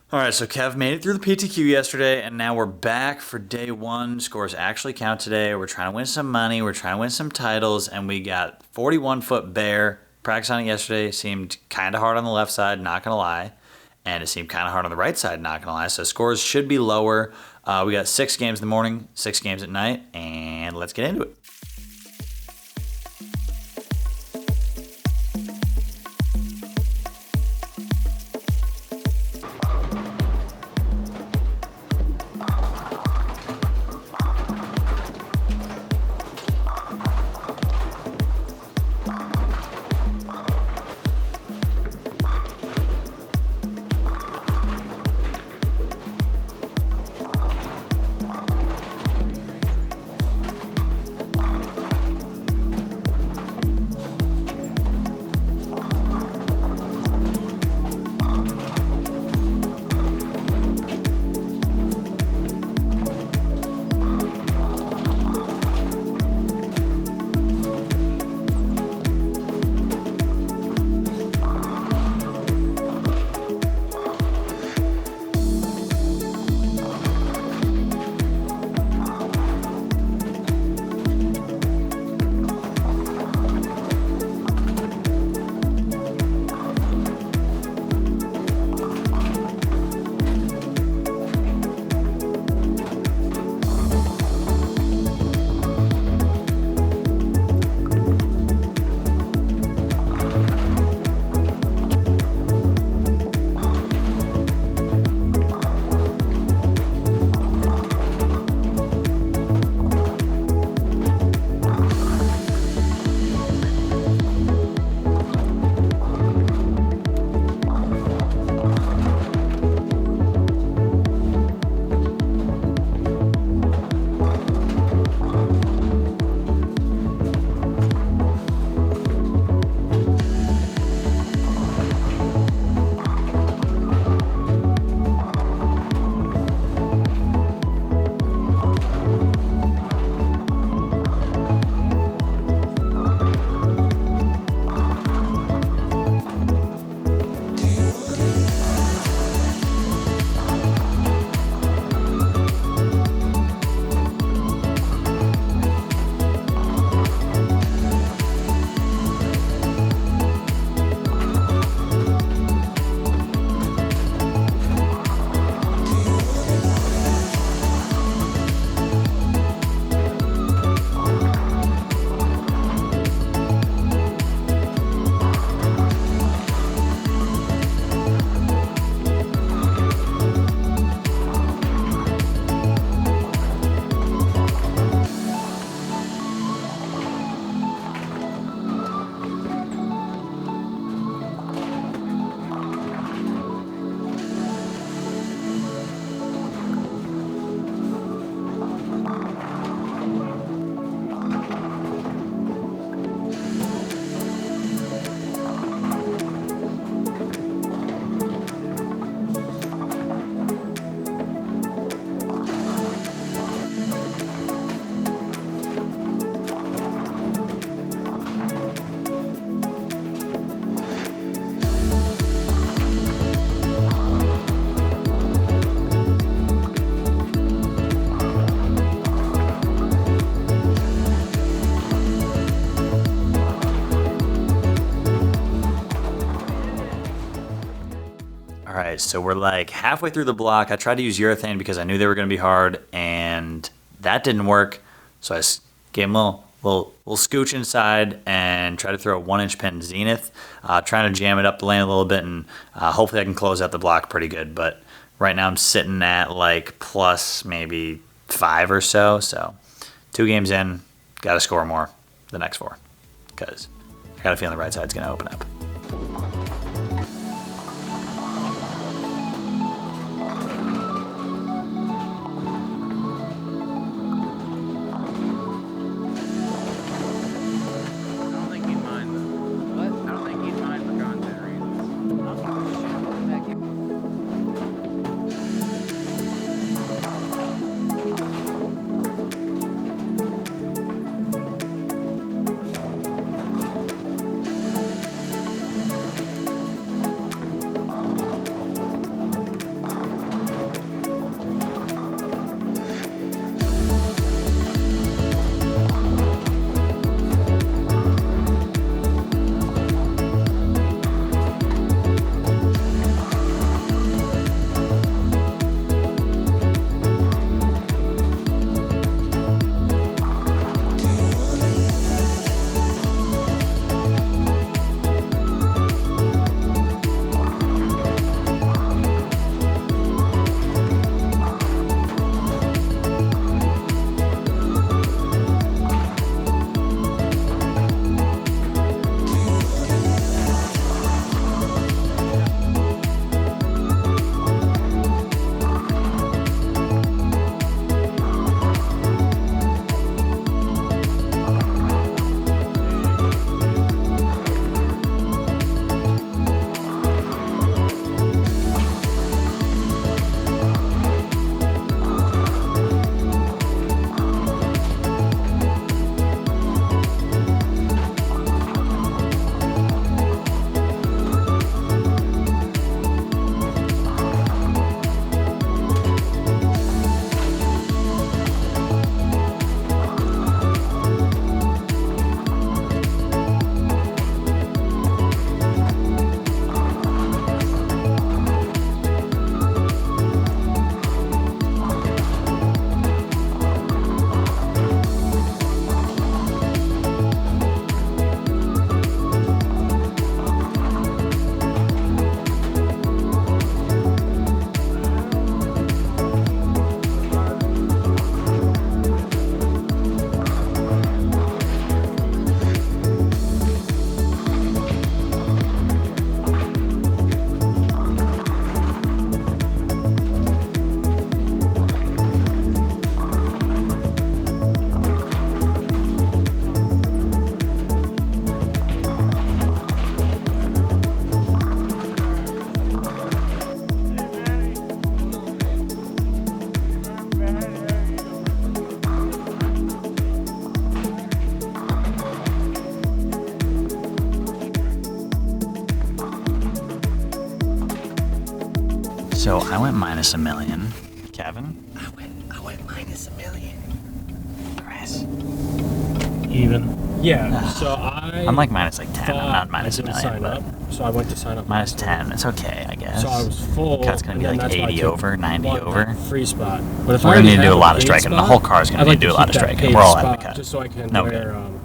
All right, so Kev made it through the PTQ yesterday, and now we're back for day one. Scores actually count today. We're trying to win some money. We're trying to win some titles, and we got 41-foot bear. Practice on it yesterday seemed kind of hard on the left side, not going to lie. And it seemed kind of hard on the right side, not going to lie. So scores should be lower. We got 6 games in the morning, 6 games at night, and let's get into it. All right, so we're like halfway through the block. I tried to use urethane because I knew they were going to be hard, and that didn't work. So I gave them a little scooch inside and try to throw a 1-inch pin zenith, trying to jam it up the lane a little bit, and hopefully I can close out the block pretty good. But right now I'm sitting at like plus maybe 5 or so. So 2 games in, got to score more the next 4 because I got a feeling the right side's going to open up. So I went minus $1 million. Kevin? I went minus $1 million. Chris? Even. Yeah, so I'm like minus like 10. I'm not minus $1 million. Sign up, so I went to sign up. Minus 10. It's okay, I guess. So I was full. Cut's going to be like 80 over, 90 over. Free spot. But if We're I going to already need to do a have lot of paid striking. The spot, whole car is going I'd to need to do a like lot of keep that striking. paid We're all having spot to cut. just so I can No, we wear. didn't.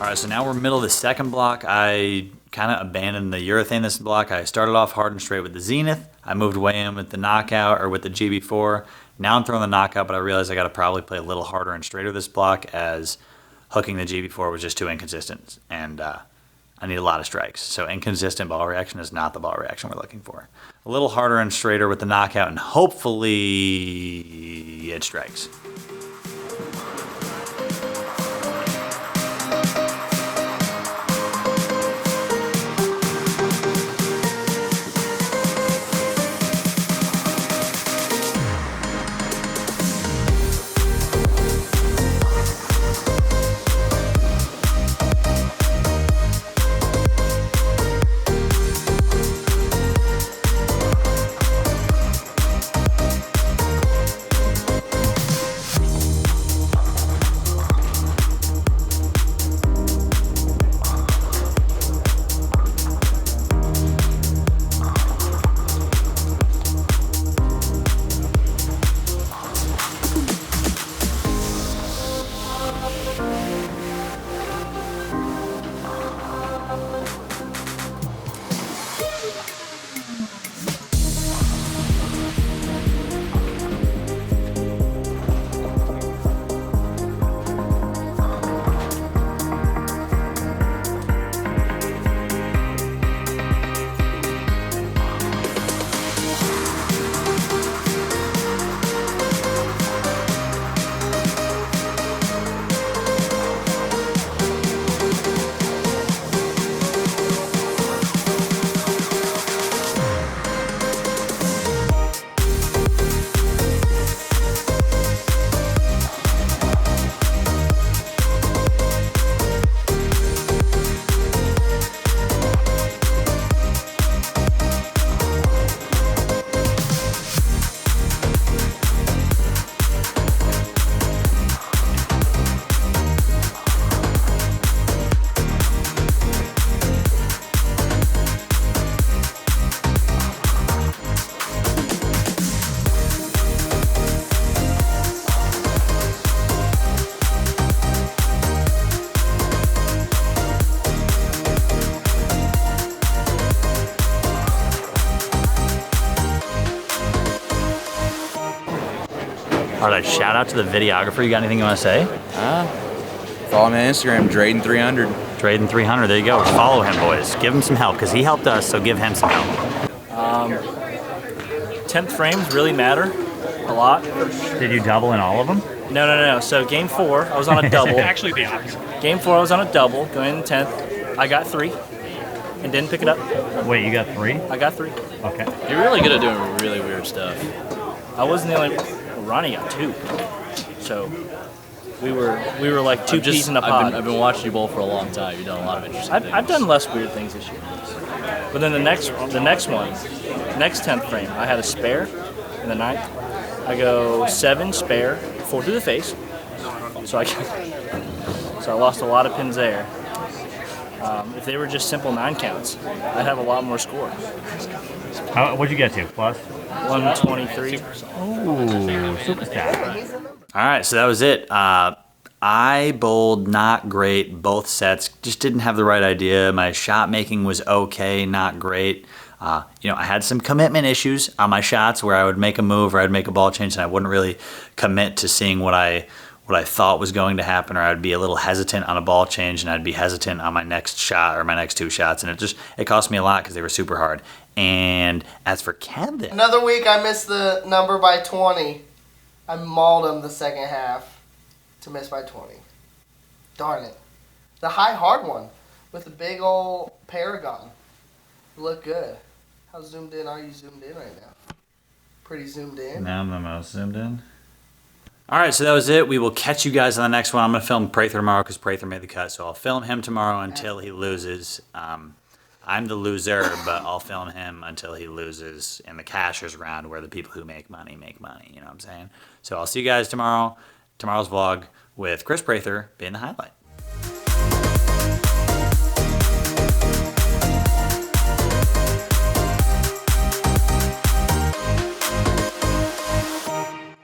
All right, so now we're middle of the second block. I kind of abandoned the urethane this block. I started off hard and straight with the Zenith. I moved way in with the knockout or with the GB4. Now I'm throwing the knockout, but I realized I got to probably play a little harder and straighter this block as hooking the GB4 was just too inconsistent, and I need a lot of strikes. So inconsistent ball reaction is not the ball reaction we're looking for. A little harder and straighter with the knockout, and hopefully it strikes. All right, shout out to the videographer. You got anything you want to say? Follow me on Instagram, Drayden300. Drayden300. There you go. Follow him, boys. Give him some help because he helped us. So give him some help. 10th frames really matter a lot. Did you double in all of them? No. So game 4, I was on a double. Actually, the opposite. Game 4, I was on a double. Going in the 10th, I got 3 and didn't pick it up. Wait, you got 3? I got 3. Okay. You're really good at doing really weird stuff. I wasn't the only. Ronnie got 2. So we were like 2 peas in a pod. I've been watching you bowl for a long time. You've done a lot of interesting things. I've done less weird things this year. But then the next 10th frame, I had a spare in the 9th. I go 7 spare, 4 through the face. So I lost a lot of pins there. If they were just simple 9 counts, I'd have a lot more score. What'd you get to? Plus? 123. Ooh, superstar. All right, so that was it. I bowled not great both sets. Just didn't have the right idea. My shot making was okay, not great. I had some commitment issues on my shots where I would make a move or I'd make a ball change and I wouldn't really commit to seeing what I thought was going to happen, or I'd be a little hesitant on a ball change and I'd be hesitant on my next shot or my next 2 shots, and it cost me a lot because they were super hard. And as for Keven, Another week I missed the number by 20. I mauled him the second half to miss by 20. Darn it. The high hard one with the big old Paragon. Look good. How zoomed in are you zoomed in right now? Pretty zoomed in. now I'm the most zoomed in. All right, so that was it. We will catch you guys on the next one. I'm going to film Prather tomorrow because Prather made the cut, so I'll film him tomorrow until he loses. I'm the loser, but I'll film him until he loses in the cashers round where the people who make money, you know what I'm saying? So I'll see you guys tomorrow, tomorrow's vlog with Chris Prather being the highlight.